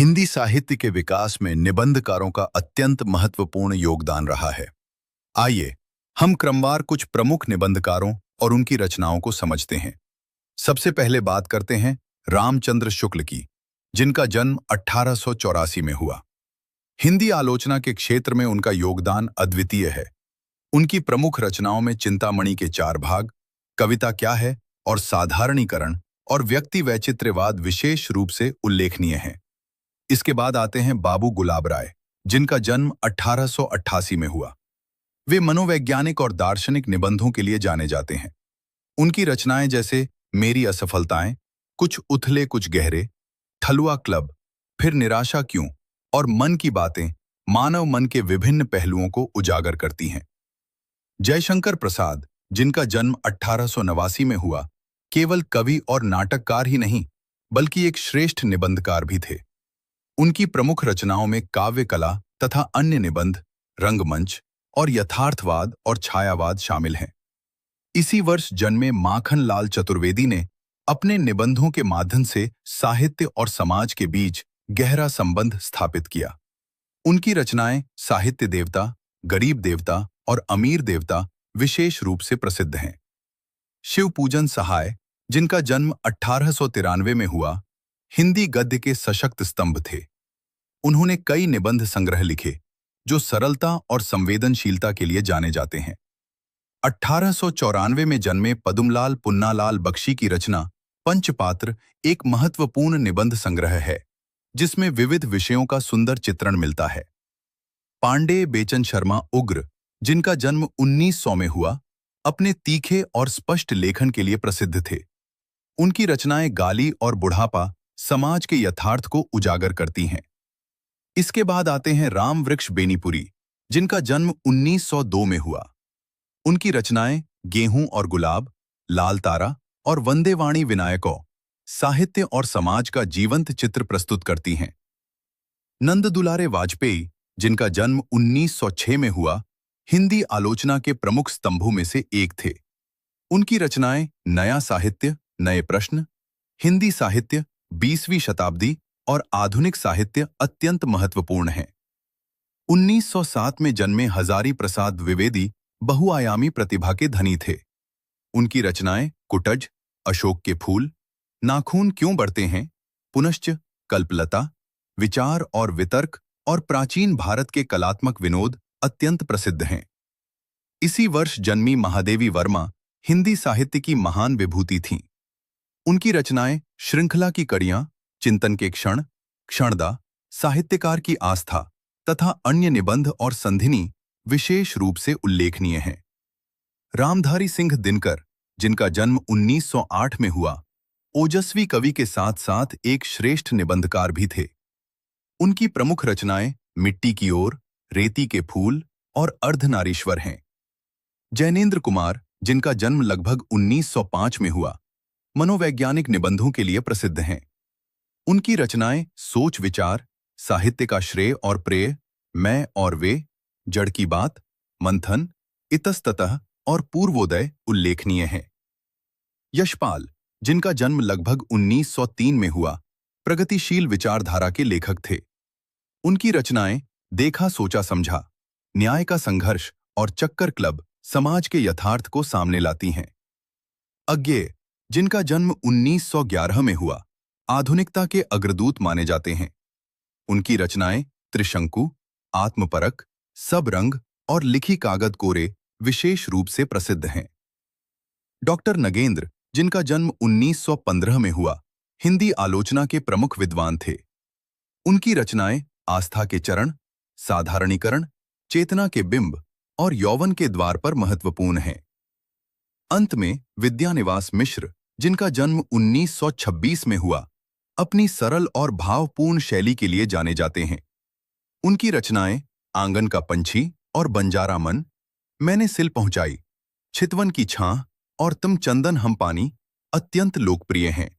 हिंदी साहित्य के विकास में निबंधकारों का अत्यंत महत्वपूर्ण योगदान रहा है। आइए हम क्रमवार कुछ प्रमुख निबंधकारों और उनकी रचनाओं को समझते हैं। सबसे पहले बात करते हैं रामचंद्र शुक्ल की, जिनका जन्म 1884 में हुआ। हिंदी आलोचना के क्षेत्र में उनका योगदान अद्वितीय है। उनकी प्रमुख रचनाओं में चिंतामणि के 4 भाग, कविता क्या है और साधारणीकरण और व्यक्ति वैचित्र्यवाद विशेष रूप से उल्लेखनीय हैं। इसके बाद आते हैं बाबू गुलाब राय, जिनका जन्म 1888 में हुआ। वे मनोवैज्ञानिक और दार्शनिक निबंधों के लिए जाने जाते हैं। उनकी रचनाएं जैसे मेरी असफलताएं, कुछ उथले कुछ गहरे, ठलुआ क्लब, फिर निराशा क्यों और मन की बातें मानव मन के विभिन्न पहलुओं को उजागर करती हैं। जयशंकर प्रसाद, जिनका जन्म 1889 में हुआ, केवल कवि और नाटककार ही नहीं बल्कि एक श्रेष्ठ निबंधकार भी थे। उनकी प्रमुख रचनाओं में काव्य कला तथा अन्य निबंध, रंगमंच और यथार्थवाद और छायावाद शामिल हैं। इसी वर्ष जन्मे माखनलाल चतुर्वेदी ने अपने निबंधों के माध्यम से साहित्य और समाज के बीच गहरा संबंध स्थापित किया। उनकी रचनाएं साहित्य देवता, गरीब देवता और अमीर देवता विशेष रूप से प्रसिद्ध हैं। शिवपूजन सहाय, जिनका जन्म 1893 में हुआ, हिंदी गद्य के सशक्त स्तंभ थे। उन्होंने कई निबंध संग्रह लिखे जो सरलता और संवेदनशीलता के लिए जाने जाते हैं। 1894 में जन्मे पदुमलाल पुन्नालाल बख्शी की रचना पंचपात्र एक महत्वपूर्ण निबंध संग्रह है, जिसमें विविध विषयों का सुंदर चित्रण मिलता है। पांडे बेचन शर्मा उग्र, जिनका जन्म 1900 में हुआ, अपने तीखे और स्पष्ट लेखन के लिए प्रसिद्ध थे। उनकी रचनाएं गाली और बुढ़ापा समाज के यथार्थ को उजागर करती हैं। इसके बाद आते हैं रामवृक्ष बेनीपुरी, जिनका जन्म 1902 में हुआ। उनकी रचनाएं गेहूं और गुलाब, लाल तारा और वंदेवाणी विनायकों साहित्य और समाज का जीवंत चित्र प्रस्तुत करती हैं। नंद दुलारे वाजपेयी, जिनका जन्म 1906 में हुआ, हिंदी आलोचना के प्रमुख स्तंभों में से एक थे। उनकी रचनाएं नया साहित्य, नए प्रश्न, हिंदी साहित्य, 20वीं शताब्दी और आधुनिक साहित्य अत्यंत महत्वपूर्ण हैं। 1907 में जन्मे हजारी प्रसाद द्विवेदी बहुआयामी प्रतिभा के धनी थे। उनकी रचनाएं कुटज, अशोक के फूल, नाखून क्यों बढ़ते हैं, पुनश्च, कल्पलता, विचार और वितर्क और प्राचीन भारत के कलात्मक विनोद अत्यंत प्रसिद्ध हैं। इसी वर्ष जन्मी महादेवी वर्मा हिंदी साहित्य की महान विभूति थीं। उनकी रचनाएं श्रृंखला की कड़ियां, चिंतन के क्षण, क्षणदा, साहित्यकार की आस्था तथा अन्य निबंध और संधिनी विशेष रूप से उल्लेखनीय हैं। रामधारी सिंह दिनकर, जिनका जन्म 1908 में हुआ, ओजस्वी कवि के साथ साथ एक श्रेष्ठ निबंधकार भी थे। उनकी प्रमुख रचनाएं मिट्टी की ओर, रेती के फूल और अर्धनारीश्वर हैं। जैनेन्द्र कुमार, जिनका जन्म लगभग 1905 में हुआ, मनोवैज्ञानिक निबंधों के लिए प्रसिद्ध हैं। उनकी रचनाएं सोच विचार, साहित्य का श्रेय और प्रेय, मैं और वे, जड़ की बात, मंथन, इतस्ततः और पूर्वोदय उल्लेखनीय हैं। यशपाल, जिनका जन्म लगभग 1903 में हुआ, प्रगतिशील विचारधारा के लेखक थे। उनकी रचनाएं देखा सोचा समझा, न्याय का संघर्ष और चक्कर क्लब समाज के यथार्थ को सामने लाती हैं। अज्ञेय, जिनका जन्म 1911 में हुआ, आधुनिकता के अग्रदूत माने जाते हैं। उनकी रचनाएं त्रिशंकु, आत्मपरक, सब रंग और लिखी कागज कोरे विशेष रूप से प्रसिद्ध हैं। डॉक्टर नगेंद्र, जिनका जन्म 1915 में हुआ, हिंदी आलोचना के प्रमुख विद्वान थे। उनकी रचनाएं आस्था के चरण, साधारणीकरण, चेतना के बिंब और यौवन के द्वार पर महत्वपूर्ण हैं। अंत में विद्यानिवास मिश्र, जिनका जन्म 1926 में हुआ, अपनी सरल और भावपूर्ण शैली के लिए जाने जाते हैं। उनकी रचनाएं आंगन का पंछी और बंजारा मन, मैंने सिल पहुंचाई, छितवन की छां और तुम चंदन हम पानी अत्यंत लोकप्रिय हैं।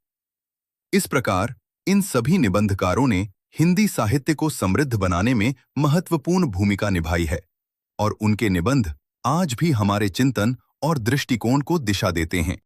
इस प्रकार इन सभी निबंधकारों ने हिंदी साहित्य को समृद्ध बनाने में महत्वपूर्ण भूमिका निभाई है और उनके निबंध आज भी हमारे चिंतन और दृष्टिकोण को दिशा देते हैं।